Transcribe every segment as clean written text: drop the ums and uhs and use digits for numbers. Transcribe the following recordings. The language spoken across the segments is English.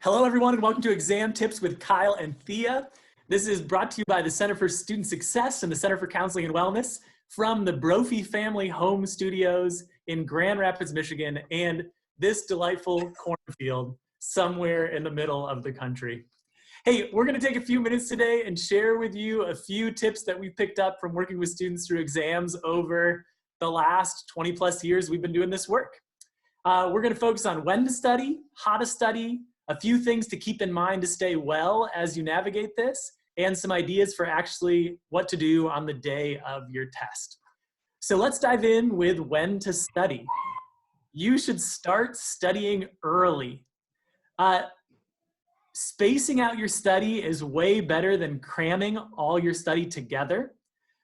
Hello, everyone, and welcome to Exam Tips with Kyle and Thea. This is brought to you by the Center for Student Success and the Center for Counseling and Wellness from the Brophy family home studios in Grand Rapids, Michigan, and this delightful cornfield somewhere in the middle of the country. Hey, we're going to take a few minutes today and share with you a few tips that we picked up from working with students through exams over the last 20 plus years we've been doing this work. We're going to focus on when to study, how to study, a few things to keep in mind to stay well as you navigate this, and some ideas for actually what to do on the day of your test. So let's dive in with when to study. You should start studying early. Spacing out your study is way better than cramming all your study together.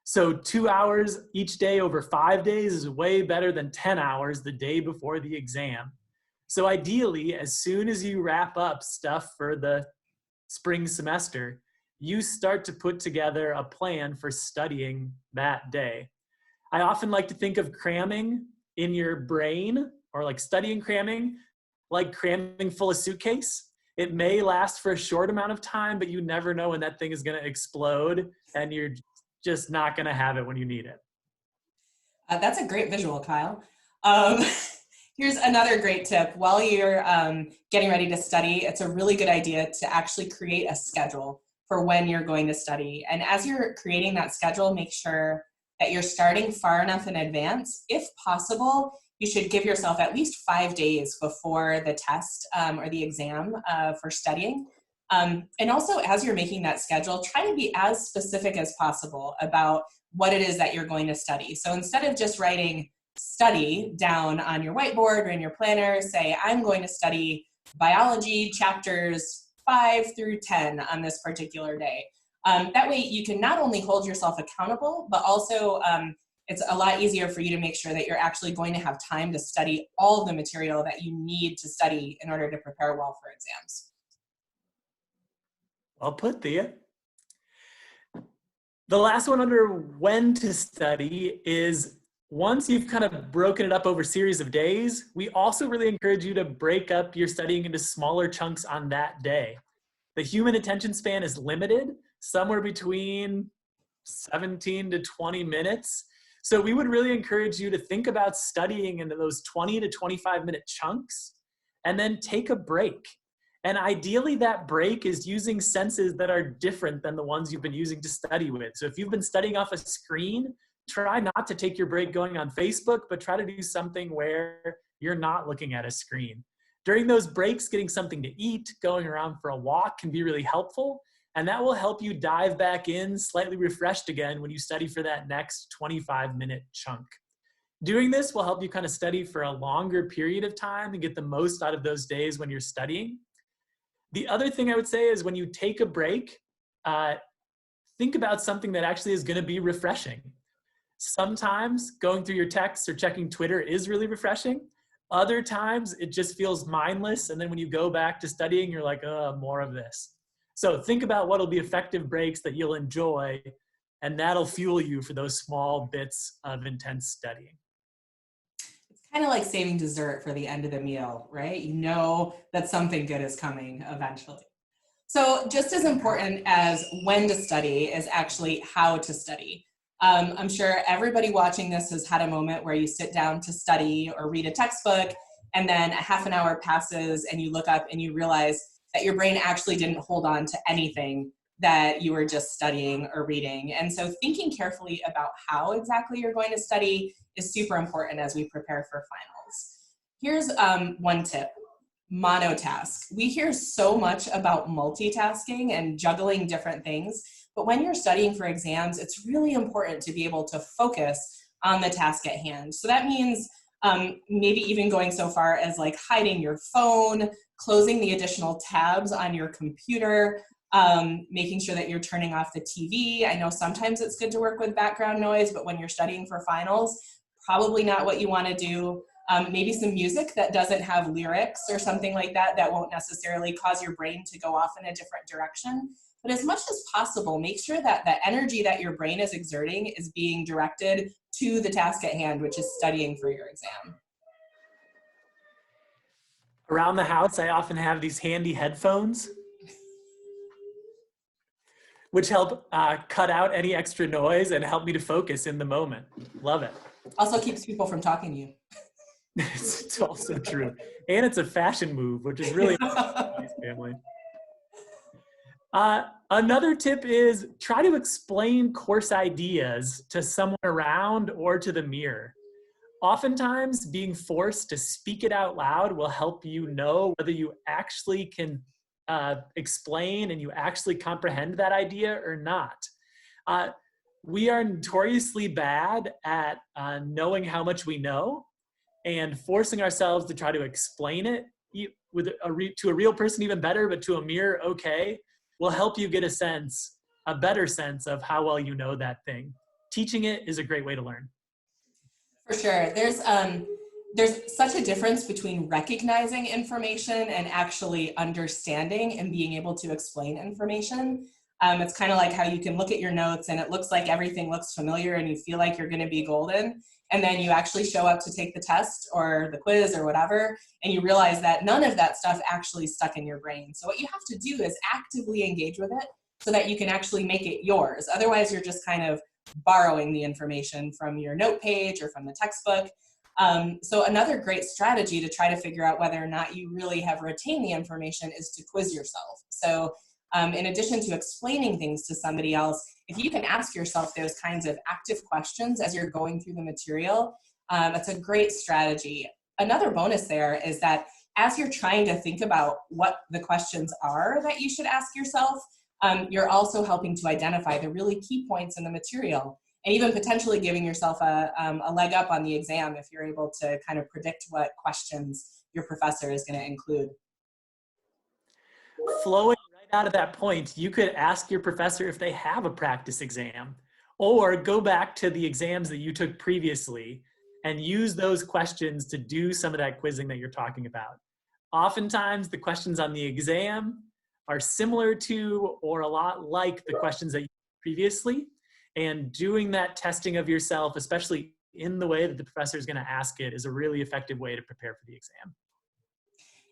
So 2 hours each day over 5 days is way better than 10 hours the day before the exam. So ideally, as soon as you wrap up stuff for the spring semester, you start to put together a plan for studying that day. I often like to think of cramming in your brain, or like studying cramming, like cramming full of suitcase. It may last for a short amount of time, but you never know when that thing is going to explode, and you're just not going to have it when you need it. That's a great visual, Kyle. Here's another great tip. While you're getting ready to study, it's a really good idea to actually create a schedule for when you're going to study. And as you're creating that schedule, make sure that you're starting far enough in advance. If possible, you should give yourself at least 5 days before the test or the exam for studying. And also, as you're making that schedule, try to be as specific as possible about what it is that you're going to study. So instead of just writing study down on your whiteboard or in your planner, say, I'm going to study biology chapters 5 through 10 on this particular day. That way you can not only hold yourself accountable, but also it's a lot easier for you to make sure that you're actually going to have time to study all the material that you need to study in order to prepare well for exams. Well put, Thea. The last one under when to study is, once you've kind of broken it up over a series of days, we also really encourage you to break up your studying into smaller chunks on that day. The human attention span is limited, somewhere between 17 to 20 minutes. So we would really encourage you to think about studying into those 20 to 25-minute chunks and then take a break. And ideally, that break is using senses that are different than the ones you've been using to study with. So if you've been studying off a screen, try not to take your break going on Facebook, but try to do something where you're not looking at a screen. During those breaks, getting something to eat, going around for a walk can be really helpful. And that will help you dive back in slightly refreshed again when you study for that next 25-minute chunk. Doing this will help you kind of study for a longer period of time and get the most out of those days when you're studying. The other thing I would say is, when you take a break, think about something that actually is going to be refreshing. Sometimes going through your texts or checking Twitter is really refreshing. Other times it just feels mindless. And then when you go back to studying, you're like, oh, more of this. So think about what'll be effective breaks that you'll enjoy, and that'll fuel you for those small bits of intense studying. It's kind of like saving dessert for the end of the meal, right? You know that something good is coming eventually. So just as important as when to study is actually how to study. I'm sure everybody watching this has had a moment where you sit down to study or read a textbook, and then a half an hour passes and you look up and you realize that your brain actually didn't hold on to anything that you were just studying or reading. And so thinking carefully about how exactly you're going to study is super important as we prepare for finals. Here's one tip: monotask. We hear so much about multitasking and juggling different things, but when you're studying for exams, it's really important to be able to focus on the task at hand. So that means maybe even going so far as like hiding your phone, closing the additional tabs on your computer, making sure that you're turning off the TV. I know sometimes it's good to work with background noise, but when you're studying for finals, probably not what you want to do. Maybe some music that doesn't have lyrics or something like that, that won't necessarily cause your brain to go off in a different direction. But as much as possible, make sure that the energy that your brain is exerting is being directed to the task at hand, which is studying for your exam. Around the house, I often have these handy headphones, which help cut out any extra noise and help me to focus in the moment. Love it. Also keeps people from talking to you. It's also true. And it's a fashion move, which is really nice, family. Another tip is try to explain course ideas to someone around or to the mirror. Oftentimes, being forced to speak it out loud will help you know whether you actually can explain and you actually comprehend that idea or not. We are notoriously bad at knowing how much we know, and forcing ourselves to try to explain it to a real person even better, but to a mirror, okay, will help you get a better sense of how well you know that thing. Teaching it is a great way to learn. For sure. There's such a difference between recognizing information and actually understanding and being able to explain information. It's kind of like how you can look at your notes and it looks like everything looks familiar and you feel like you're going to be golden. And then you actually show up to take the test or the quiz or whatever, and you realize that none of that stuff actually stuck in your brain. So what you have to do is actively engage with it so that you can actually make it yours. Otherwise, you're just kind of borrowing the information from your note page or from the textbook. So another great strategy to try to figure out whether or not you really have retained the information is to quiz yourself. So in addition to explaining things to somebody else, if you can ask yourself those kinds of active questions as you're going through the material, it's a great strategy. Another bonus there is that as you're trying to think about what the questions are that you should ask yourself, you're also helping to identify the really key points in the material, and even potentially giving yourself a leg up on the exam if you're able to kind of predict what questions your professor is going to include. Flowing right out of that point, you could ask your professor if they have a practice exam, or go back to the exams that you took previously and use those questions to do some of that quizzing that you're talking about. Oftentimes, the questions on the exam are similar to or a lot like the questions that you did previously, and doing that testing of yourself, especially in the way that the professor is going to ask it, is a really effective way to prepare for the exam.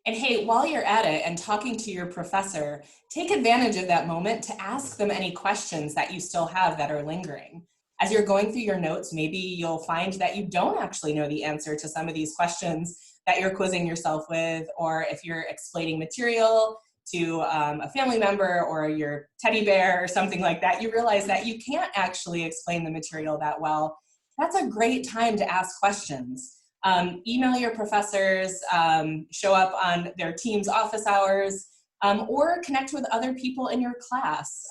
And hey, while you're at it and talking to your professor, take advantage of that moment to ask them any questions that you still have that are lingering. As you're going through your notes, maybe you'll find that you don't actually know the answer to some of these questions that you're quizzing yourself with, or if you're explaining material to a family member or your teddy bear or something like that, you realize that you can't actually explain the material that well. That's a great time to ask questions. Email your professors, show up on their team's office hours, or connect with other people in your class,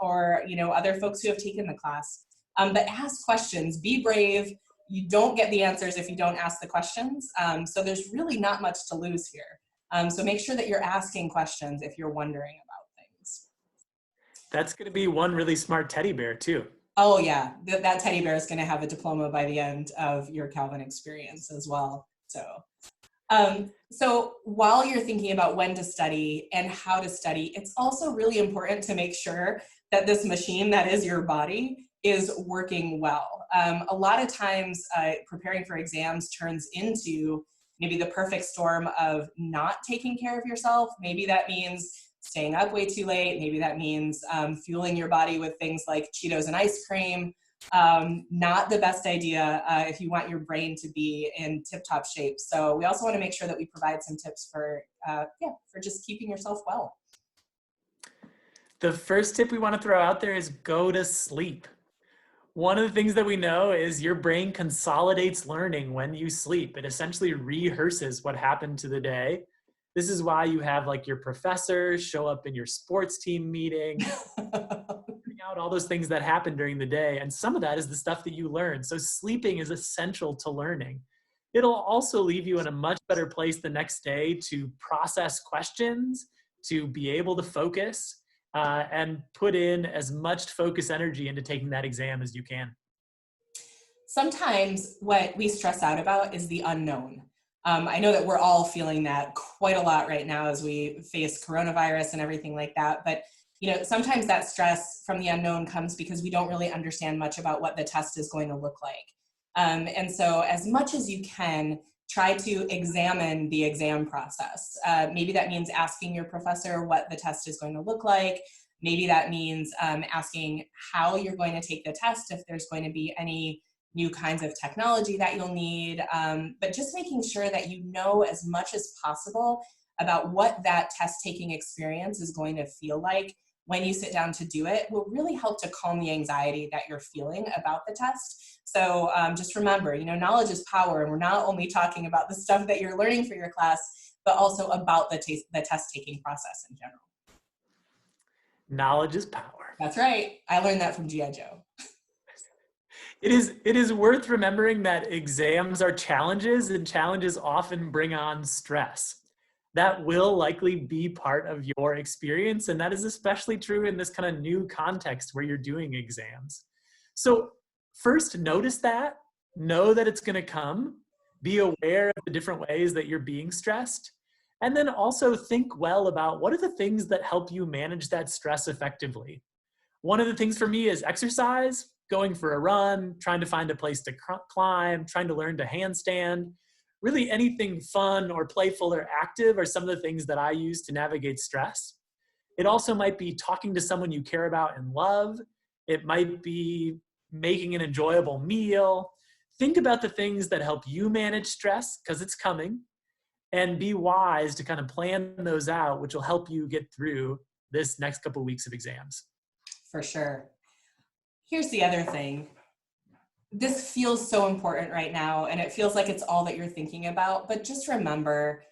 or other folks who have taken the class. But ask questions, be brave. You don't get the answers if you don't ask the questions. So there's really not much to lose here. So make sure that you're asking questions if you're wondering about things. That's going to be one really smart teddy bear too. Oh yeah, that teddy bear is going to have a diploma by the end of your Calvin experience as well. So while you're thinking about when to study and how to study, it's also really important to make sure that this machine that is your body is working well. A lot of times preparing for exams turns into maybe the perfect storm of not taking care of yourself. Maybe that means staying up way too late. Maybe that means fueling your body with things like Cheetos and ice cream. Not the best idea if you want your brain to be in tip-top shape. So we also want to make sure that we provide some tips for just keeping yourself well. The first tip we want to throw out there is go to sleep. One of the things that we know is your brain consolidates learning when you sleep. It essentially rehearses what happened to the day. This is why you have like your professor show up in your sports team meeting, figuring out all those things that happened during the day. And some of that is the stuff that you learned. So sleeping is essential to learning. It'll also leave you in a much better place the next day to process questions, to be able to focus, and put in as much focus energy into taking that exam as you can. Sometimes what we stress out about is the unknown. I know that we're all feeling that quite a lot right now as we face coronavirus and everything like that. But sometimes that stress from the unknown comes because we don't really understand much about what the test is going to look like. And so as much as you can, try to examine the exam process. Maybe that means asking your professor what the test is going to look like. Maybe that means asking how you're going to take the test, if there's going to be any new kinds of technology that you'll need, but just making sure that you know as much as possible about what that test-taking experience is going to feel like when you sit down to do it will really help to calm the anxiety that you're feeling about the test. So just remember, you know, knowledge is power, and we're not only talking about the stuff that you're learning for your class, but also about the test-taking process in general. Knowledge is power. That's right. I learned that from G.I. Joe. It is worth remembering that exams are challenges, and challenges often bring on stress. That will likely be part of your experience, and that is especially true in this kind of new context where you're doing exams. So first, notice that, know that it's going to come, be aware of the different ways that you're being stressed, and then also think well about what are the things that help you manage that stress effectively. One of the things for me is exercise, going for a run, trying to find a place to climb, trying to learn to handstand. Really anything fun or playful or active are some of the things that I use to navigate stress. It also might be talking to someone you care about and love. It might be making an enjoyable meal. Think about the things that help you manage stress, because it's coming, and be wise to kind of plan those out, which will help you get through this next couple of weeks of exams. For sure. Here's the other thing. This feels so important right now, and it feels like it's all that you're thinking about, but just remember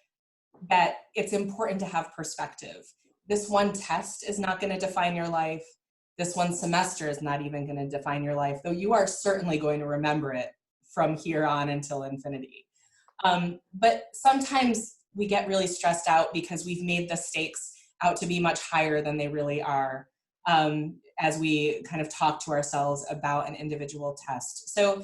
that it's important to have perspective. This one test is not going to define your life. This one semester is not even going to define your life, though you are certainly going to remember it from here on until infinity. But sometimes we get really stressed out because we've made the stakes out to be much higher than they really are. As we kind of talk to ourselves about an individual test. So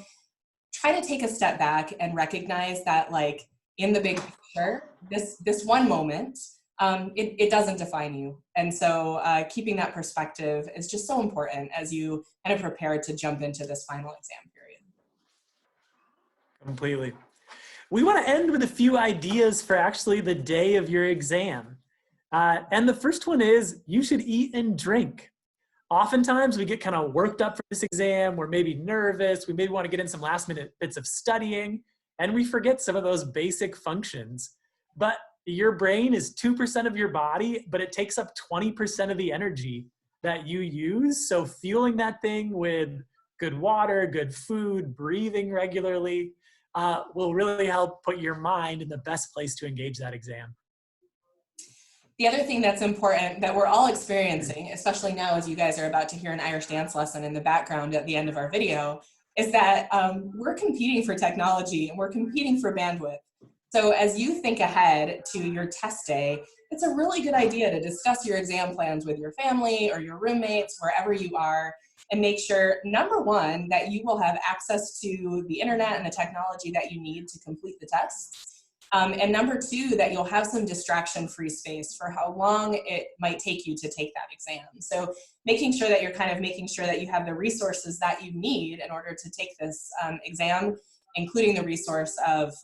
try to take a step back and recognize that, like, in the big picture, this one moment, it doesn't define you. And so keeping that perspective is just so important as you kind of prepare to jump into this final exam period. Completely. We want to end with a few ideas for actually the day of your exam. And the first one is you should eat and drink. Oftentimes we get kind of worked up for this exam. We're maybe nervous. We maybe want to get in some last minute bits of studying, and we forget some of those basic functions. But your brain is 2% of your body, but it takes up 20% of the energy that you use. So fueling that thing with good water, good food, breathing regularly will really help put your mind in the best place to engage that exam. The other thing that's important that we're all experiencing, especially now as you guys are about to hear an Irish dance lesson in the background at the end of our video, is that we're competing for technology and we're competing for bandwidth. So as you think ahead to your test day, it's a really good idea to discuss your exam plans with your family or your roommates, wherever you are, and make sure, number one, that you will have access to the internet and the technology that you need to complete the tests. And number two, that you'll have some distraction-free space for how long it might take you to take that exam. So making sure that you're kind of making sure that you have the resources that you need in order to take this exam, including the resource of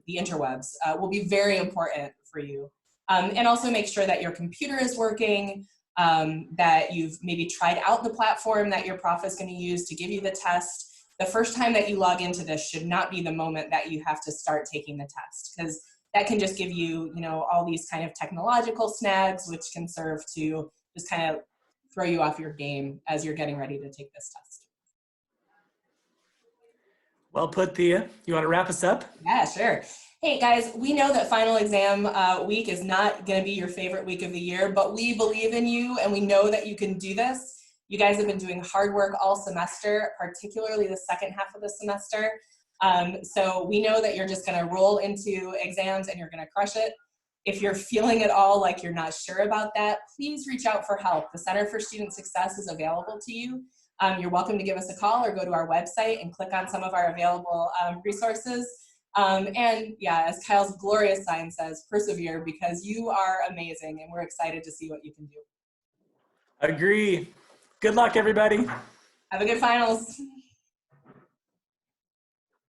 the interwebs, will be very important for you. And also make sure that your computer is working, that you've maybe tried out the platform that your prof is going to use to give you the test. The first time that you log into this should not be the moment that you have to start taking the test, because that can just give you, you know, all these kind of technological snags, which can serve to just kind of throw you off your game as you're getting ready to take this test. Well put, Thea. You want to wrap us up? Yeah, sure. Hey guys, we know that final exam week is not going to be your favorite week of the year, but we believe in you and we know that you can do this. You guys have been doing hard work all semester, particularly the second half of the semester. So we know that you're just going to roll into exams and you're going to crush it. If you're feeling at all like you're not sure about that, please reach out for help. The Center for Student Success is available to you. You're welcome to give us a call or go to our website and click on some of our available resources. And yeah, as Kyle's glorious sign says, persevere, because you are amazing and we're excited to see what you can do. Agree. Good luck, everybody. Have a good finals.